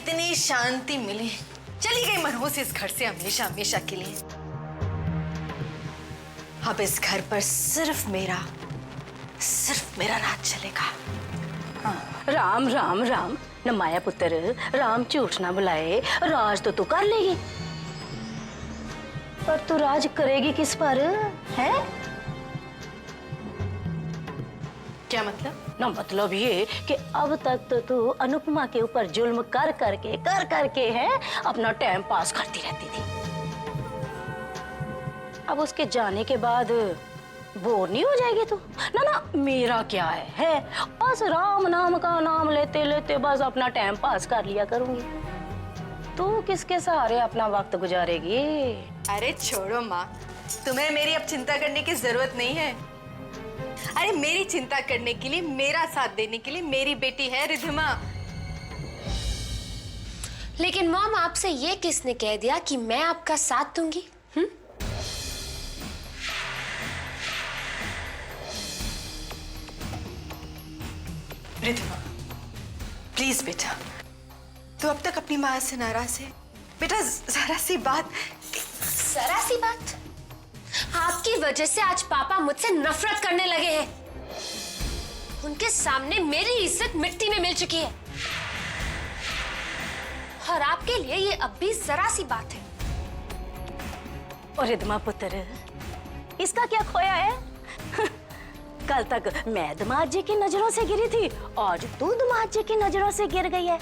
कितनी शांति मिली। चली गई मनहूस इस घर से हमेशा हमेशा के लिए। अब इस घर पर सिर्फ मेरा राज चलेगा। राम राम राम न माया पुत्र, राम झूठ ना बुलाए, राज तो तू कर लेगी, पर तू राज करेगी किस पर है? क्या मतलब? ना मतलब ये कि अब तक तो तू अनुपमा के ऊपर जुल्म कर करके है अपना टाइम पास करती रहती थी। अब उसके जाने के बाद बोर नहीं हो जाएगी तू? ना मेरा क्या है बस राम नाम का नाम लेते लेते बस अपना टाइम पास कर लिया करूंगी। तू किसके सहारे अपना वक्त गुजारेगी? अरे छोड़ो माँ, तुम्हें मेरी अब चिंता करने की जरूरत नहीं है। अरे मेरी चिंता करने के लिए, मेरा साथ देने के लिए मेरी बेटी है रिद्धिमा। लेकिन मॉम, आपसे ये किसने कह दिया कि मैं आपका साथ दूंगी? रिद्धिमा प्लीज बेटा, तू अब तक अपनी माँ से नाराज है। बेटा जरा सी बात। आपकी वजह से आज पापा मुझसे नफरत करने लगे हैं। उनके सामने मेरी इज्जत मिट्टी में मिल चुकी है, और आपके लिए ये अब भी जरा सी बात है। और रिद्धिमा पुत्र, इसका क्या खोया है? कल तक मैं दामाद जी की नजरों से गिरी थी, आज तू दामाद जी की नजरों से गिर गई है।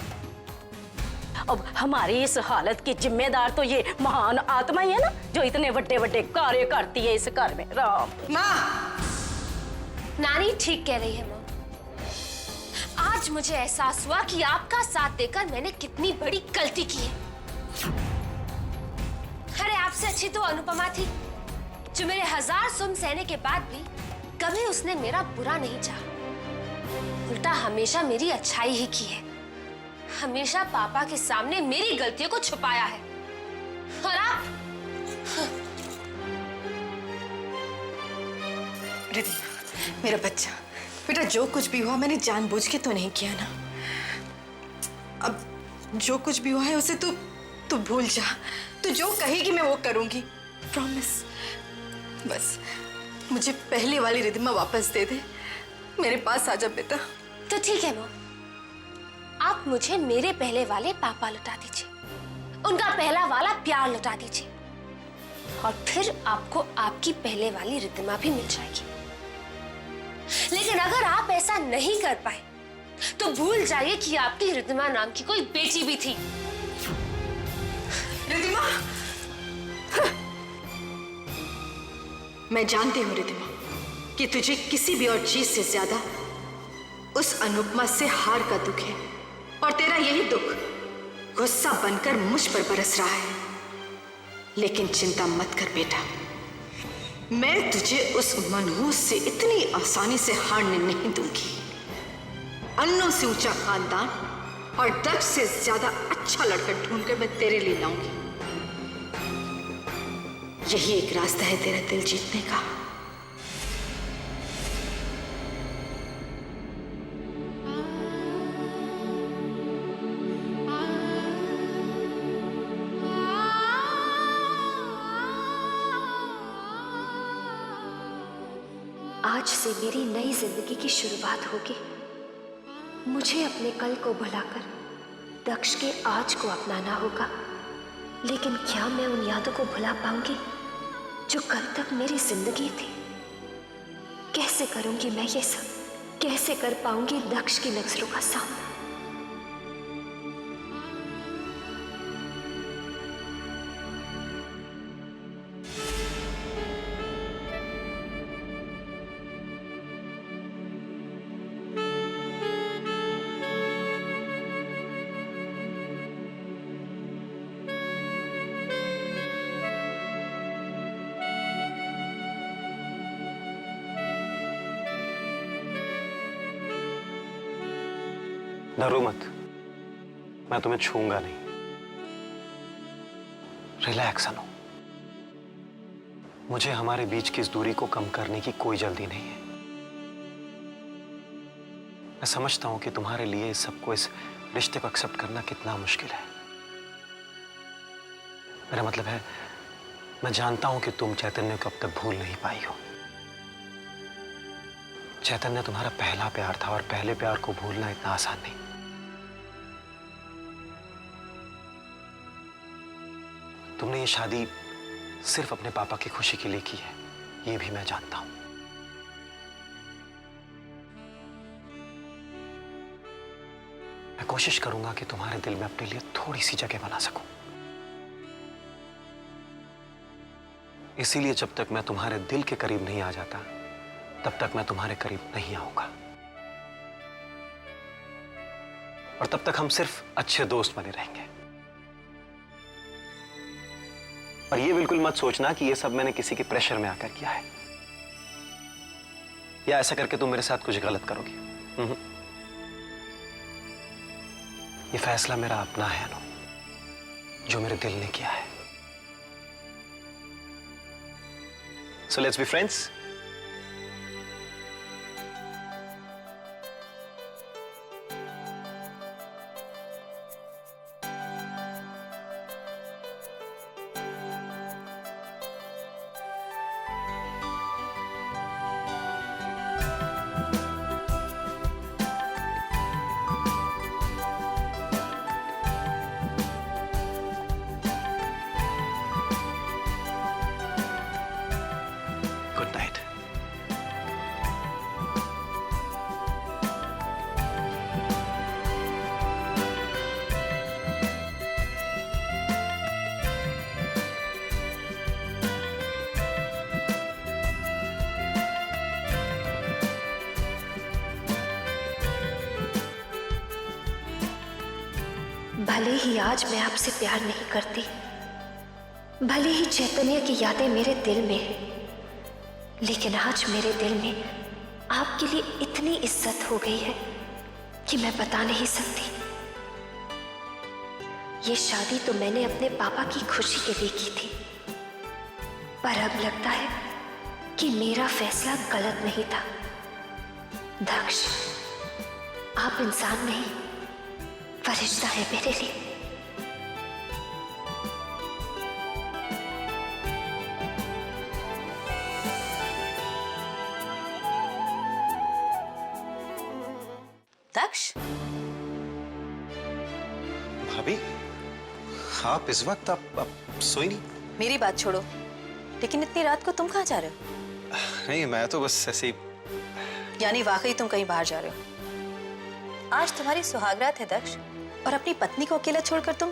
अब हमारी इस हालत की जिम्मेदार तो ये महान आत्मा ही है ना, जो इतने बड़े बड़े कार्य करती है इस घर में। राम माँ, नानी ठीक कह रही है माँ। आज मुझे एहसास हुआ कि आपका साथ देकर मैंने कितनी बड़ी गलती की है। अरे आपसे अच्छी तो अनुपमा थी, जो मेरे 1000 सुम सहने के बाद भी कभी उसने मेरा बुरा नहीं चाहा, उल्टा हमेशा मेरी अच्छाई ही की है। हमेशा पापा के सामने मेरी गलतियों को छुपाया है। और आप? रिद्धिमा मेरा बच्चा, बेटा जो कुछ भी हुआ मैंने जानबूझ के तो नहीं किया ना। अब जो कुछ भी हुआ है उसे तू भूल जा। तू जो कहेगी मैं वो करूंगी, प्रॉमिस। बस मुझे पहले वाली रिद्धिमा वापस दे दे, मेरे पास आ जा बेटा। तो ठीक है माँ, आप मुझे मेरे पहले वाले पापा लौटा दीजिए, उनका पहला वाला प्यार लौटा दीजिए, और फिर आपको आपकी पहले वाली रिद्धिमा भी मिल जाएगी। लेकिन अगर आप ऐसा नहीं कर पाए तो भूल जाइए कि आपकी रिद्धिमा नाम की कोई बेटी भी थी। रिद्धिमा, मैं जानती हूँ रिद्धिमा कि तुझे किसी भी और चीज से ज्यादा उस अनुपमा से हार का दुख है, और तेरा यही दुख गुस्सा बनकर मुझ पर बरस रहा है। लेकिन चिंता मत कर बेटा, मैं तुझे उस मनहूस से इतनी आसानी से हारने नहीं दूंगी। अन्नों से ऊंचा खानदान और दक्ष से ज्यादा अच्छा लड़का ढूंढकर मैं तेरे लिए लाऊंगी। यही एक रास्ता है तेरा दिल जीतने का। आज से मेरी नई जिंदगी की शुरुआत होगी। मुझे अपने कल को भुलाकर दक्ष के आज को अपनाना होगा। लेकिन क्या मैं उन यादों को भुला पाऊंगी जो कल तक मेरी जिंदगी थी? कैसे करूंगी मैं ये सब? कैसे कर पाऊंगी दक्ष की नजरों का सामना? डरो मत, मैं तुम्हें छूंगा नहीं। रिलैक्स अनु, मुझे हमारे बीच की इस दूरी को कम करने की कोई जल्दी नहीं है। मैं समझता हूं कि तुम्हारे लिए इस सबको इस रिश्ते को एक्सेप्ट करना कितना मुश्किल है। मेरा मतलब है, मैं जानता हूं कि तुम चैतन्य को अब तक भूल नहीं पाई हो। चैतन्य तुम्हारा पहला प्यार था और पहले प्यार को भूलना इतना आसान नहीं। तुमने ये शादी सिर्फ अपने पापा की खुशी के लिए की है, ये भी मैं जानता हूं। मैं कोशिश करूंगा कि तुम्हारे दिल में अपने लिए थोड़ी सी जगह बना सकूं। इसीलिए जब तक मैं तुम्हारे दिल के करीब नहीं आ जाता, तब तक मैं तुम्हारे करीब नहीं आऊंगा। और तब तक हम सिर्फ अच्छे दोस्त बने रहेंगे। और ये बिल्कुल मत सोचना कि ये सब मैंने किसी के प्रेशर में आकर किया है, या ऐसा करके तुम मेरे साथ कुछ गलत करोगी। ये फैसला मेरा अपना है अनु, जो मेरे दिल ने किया है। So let's be friends. Good night. भले ही आज मैं आपसे प्यार नहीं करती, भले ही चैतन्य की यादें मेरे दिल में हैं, लेकिन आज मेरे दिल में आपके लिए इतनी इज्जत हो गई है कि मैं बता नहीं सकती। ये शादी तो मैंने अपने पापा की खुशी के लिए की थी, पर अब लगता है कि मेरा फैसला गलत नहीं था। दक्ष, आप इंसान नहीं, फरिश्ता है मेरे लिए। दक्ष, भाभी, आप इस वक्त आप सोई नहीं? मेरी बात छोड़ो, लेकिन इतनी रात को तुम कहाँ जा रहे हो? नहीं, मैं तो बस ऐसे ही। यानी वाकई तुम कहीं बाहर जा रहे हो? आज तुम्हारी सुहागरात है दक्ष, और अपनी पत्नी को अकेला छोड़कर तुम?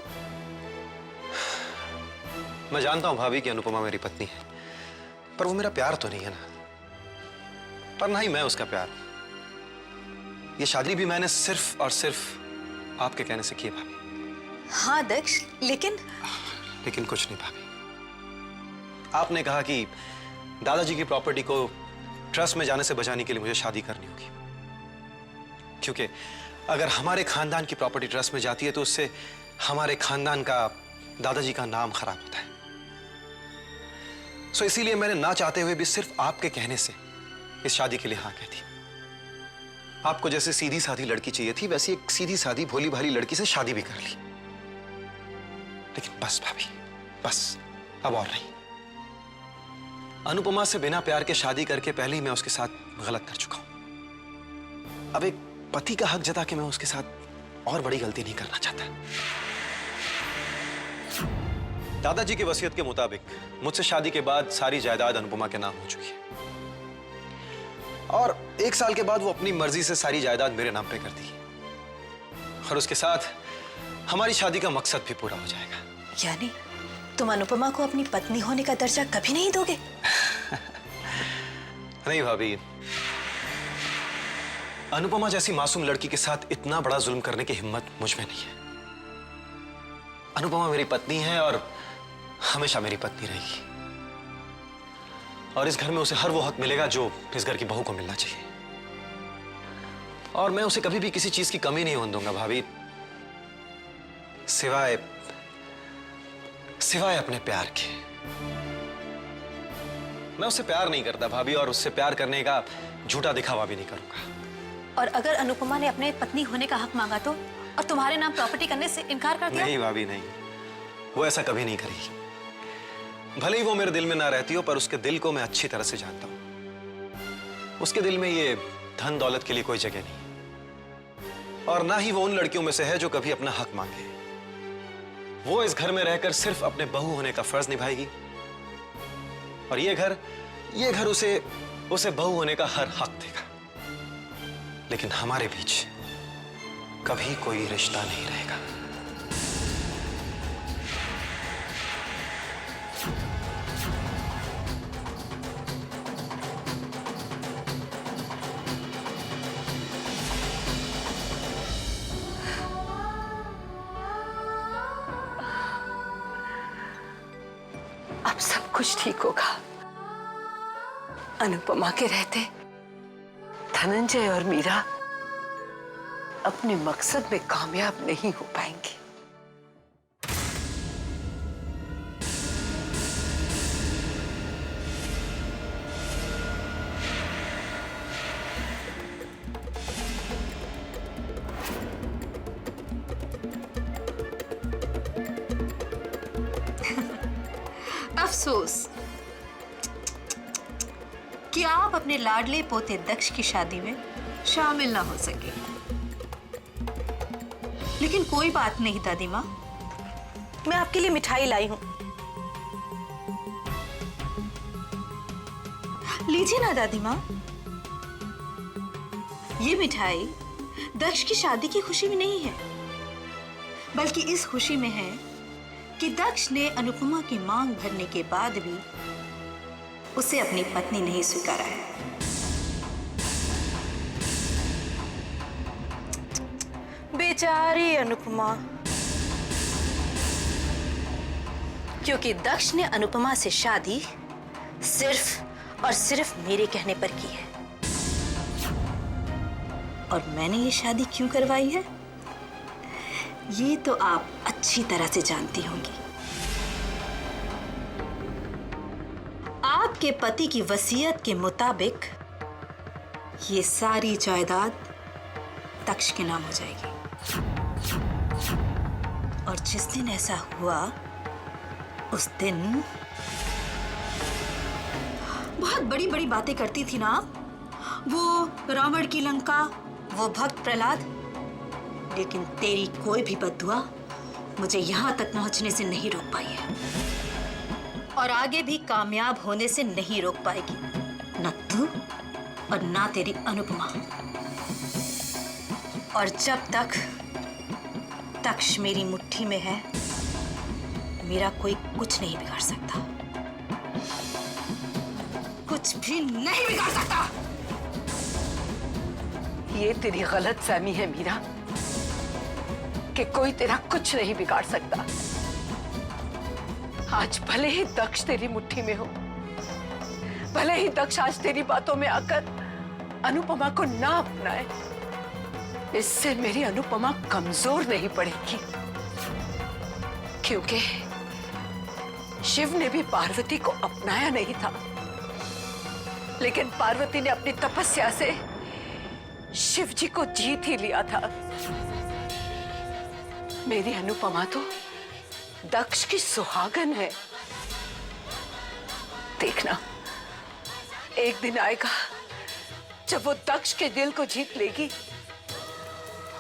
मैं जानता हूं भाभी कि अनुपमा मेरी पत्नी है, पर वो मेरा प्यार तो नहीं है ना, पर ना ही मैं उसका प्यार। ये शादी भी मैंने सिर्फ और सिर्फ आपके कहने से की है भाभी। हाँ दक्ष, लेकिन कुछ नहीं भाभी। आपने कहा कि दादाजी की प्रॉपर्टी को ट्रस्ट में जाने से बचाने के लिए मुझे शादी करनी होगी, क्योंकि अगर हमारे खानदान की प्रॉपर्टी ट्रस्ट में जाती है तो उससे हमारे खानदान का, दादाजी का नाम खराब होता है। सो इसीलिए मैंने ना चाहते हुए भी सिर्फ आपके कहने से इस शादी के लिए हाँ कह दी। आपको जैसे सीधी साधी लड़की चाहिए थी, वैसी एक सीधी साधी भोली भाली लड़की से शादी भी कर ली। लेकिन बस भाभी, बस, अब और नहीं। अनुपमा से बिना प्यार के शादी करके पहले ही मैं उसके साथ गलत कर चुका हूं। अब एक पति का हक जता के मैं उसके साथ और बड़ी गलती नहीं करना चाहता। दादाजी की वसीयत के मुताबिक मुझसे शादी के बाद सारी जायदाद अनुपमा के नाम हो चुकी है, और 1 साल के बाद वो अपनी मर्जी से सारी जायदाद मेरे नाम पे कर दी, और उसके साथ हमारी शादी का मकसद भी पूरा हो जाएगा। यानी तुम अनुपमा को अपनी पत्नी होने का दर्जा कभी नहीं दोगे? नहीं भाभी, अनुपमा जैसी मासूम लड़की के साथ इतना बड़ा जुल्म करने की हिम्मत मुझ में नहीं है। अनुपमा मेरी पत्नी है और हमेशा मेरी पत्नी रहेगी, और इस घर में उसे हर वो हक मिलेगा जो इस घर की बहू को मिलना चाहिए, और मैं उसे कभी भी किसी चीज की कमी नहीं होने दूंगा भाभी, सिवाय अपने प्यार के। मैं उससे प्यार नहीं करता भाभी, और उससे प्यार करने का झूठा दिखावा भी नहीं करूंगा। और अगर अनुपमा ने अपने पत्नी होने का हक मांगा तो? और तुम्हारे नाम प्रॉपर्टी करने से इनकार कर दिया? नहीं भाभी नहीं, वो ऐसा कभी नहीं करेगी। भले ही वो मेरे दिल में ना रहती हो, पर उसके दिल को मैं अच्छी तरह से जानता हूं। उसके दिल में ये धन दौलत के लिए कोई जगह नहीं, और ना ही वो उन लड़कियों में से है जो कभी अपना हक मांगे। वो इस घर में रहकर सिर्फ अपने बहू होने का फर्ज निभाएगी, और ये घर उसे बहू होने का हर हक देगा। लेकिन हमारे बीच कभी कोई रिश्ता नहीं रहेगा। अब सब कुछ ठीक होगा। अनुपमा के रहते धनंजय और मीरा अपने मकसद में कामयाब नहीं हो पाएंगे। अफसोस कि आप अपने लाडले पोते दक्ष की शादी में शामिल ना हो सके। लेकिन कोई बात नहीं दादी माँ, मैं आपके लिए मिठाई लाई हूं, लीजिए ना दादी माँ। ये मिठाई दक्ष की शादी की खुशी में नहीं है, बल्कि इस खुशी में है कि दक्ष ने अनुपमा की मांग भरने के बाद भी उसे अपनी पत्नी नहीं स्वीकारा है। बेचारी अनुपमा, क्योंकि दक्ष ने अनुपमा से शादी सिर्फ और सिर्फ मेरे कहने पर की है। और मैंने ये शादी क्यों करवाई है, ये तो आप अच्छी तरह से जानती होंगी। आपके पति की वसीयत के मुताबिक ये सारी जायदाद दक्ष के नाम हो जाएगी। और जिस दिन ऐसा हुआ, उस दिन बहुत बड़ी बड़ी बातें करती थी ना, वो रावण की लंका, वो भक्त प्रहलाद, लेकिन तेरी कोई भी बद्दुआ मुझे यहां तक पहुंचने से नहीं रोक पाई है, और आगे भी कामयाब होने से नहीं रोक पाएगी, न तू और ना तेरी अनुपमा। और जब तक दक्ष मेरी मुट्ठी में है, मेरा कोई कुछ नहीं बिगाड़ सकता, कुछ भी नहीं बिगाड़ सकता। ये तेरी गलतफहमी है मीरा, कि कोई तेरा कुछ नहीं बिगाड़ सकता। आज भले ही दक्ष तेरी मुट्ठी में हो, भले ही दक्ष आज तेरी बातों में आकर अनुपमा को ना अपनाए, इससे मेरी अनुपमा कमजोर नहीं पड़ेगी। क्योंकि शिव ने भी पार्वती को अपनाया नहीं था, लेकिन पार्वती ने अपनी तपस्या से शिव जी को जीत ही लिया था। मेरी अनुपमा तो दक्ष की सुहागन है। देखना, एक दिन आएगा जब वो दक्ष के दिल को जीत लेगी,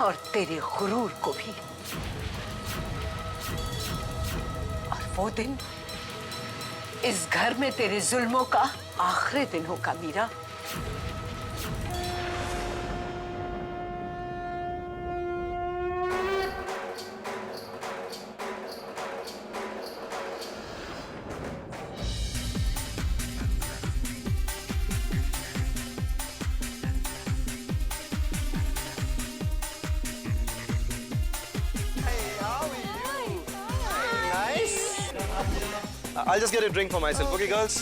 और तेरे गुरूर को भी। और वो दिन इस घर में तेरे जुल्मों का आखिरी दिन होगा Meera. I'll just get a drink for myself, okay, girls?